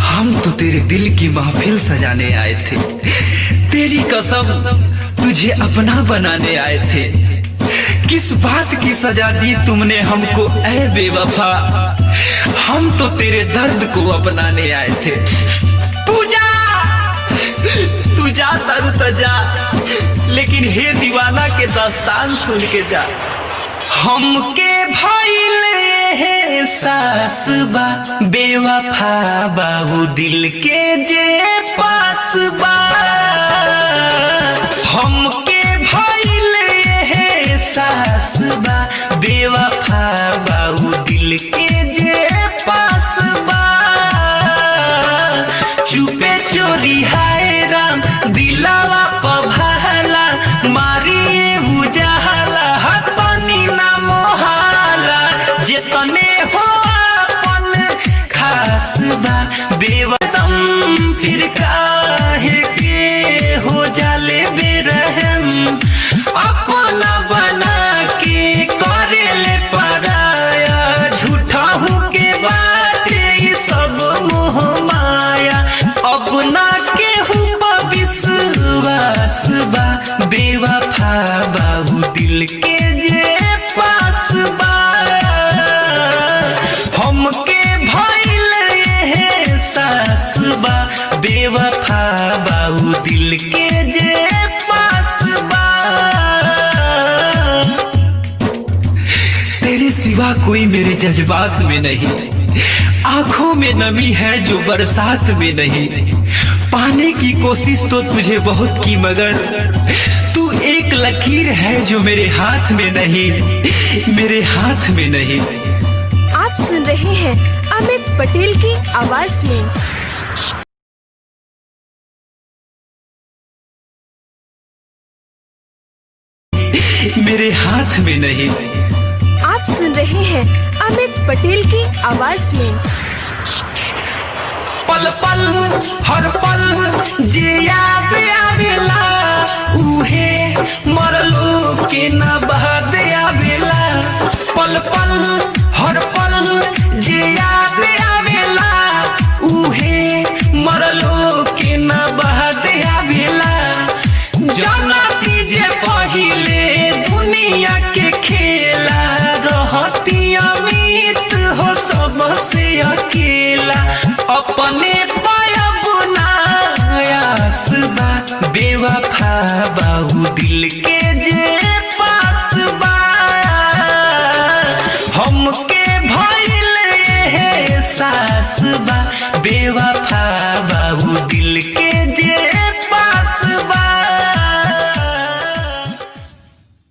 हम तो तेरे दिल की महफिल सजाने आए थे, तेरी कसम तुझे अपना बनाने आए थे। किस बात की सजा दी तुमने हमको ऐ बेवफा, हम तो तेरे दर्द को अपनाने आए थे। पूजा तू जा तरु तजा, लेकिन हे दीवाना के दास्तान सुन के जा। हमके भइले है सास बा बेवफा बाबू दिल के जे पास बा। हमके भइले है सास बा बेवफा बाबू दिल के जे पास बा। चुपे चोरी हाय राम दिलावा पभाला, मारिए उजाला हाथ पानी ना मोहाला। जितने हो अपन खास बा बेवतम फिर काहे के हो जाले बेरहम। अपना बना के करे ले पराया, झूठा हो के बातें सब मोह माया। अपना के हुआ विश्वास बा बेवफा बाबू दिल के जे पास बा। हमके भइले है सास बा बेवफा बाबू दिल के जे पास बा। तेरे सिवा कोई मेरे जज्बात में नहीं, आंखों में नमी है जो बरसात में नहीं। पाने की कोशिश तो तुझे बहुत की, मगर तू एक लकीर है जो मेरे हाथ में नहीं, मेरे हाथ में नहीं। आप सुन रहे हैं अमित पटेल की आवाज में। मेरे हाथ में नहीं। आप सुन रहे हैं अमित पटेल की आवाज में। पल पल हर पल जे याद आवेला, उहे मरलो के न बहद आवेला। पल पल हर पल जे याद आवेला, उहे मरलो के न बहद आवेला। जानती जे पहिले दुनिया के खेला, रहती अमित हो सबसे अकेला। अपने पायब नायास बा बेवफा बाबू दिल के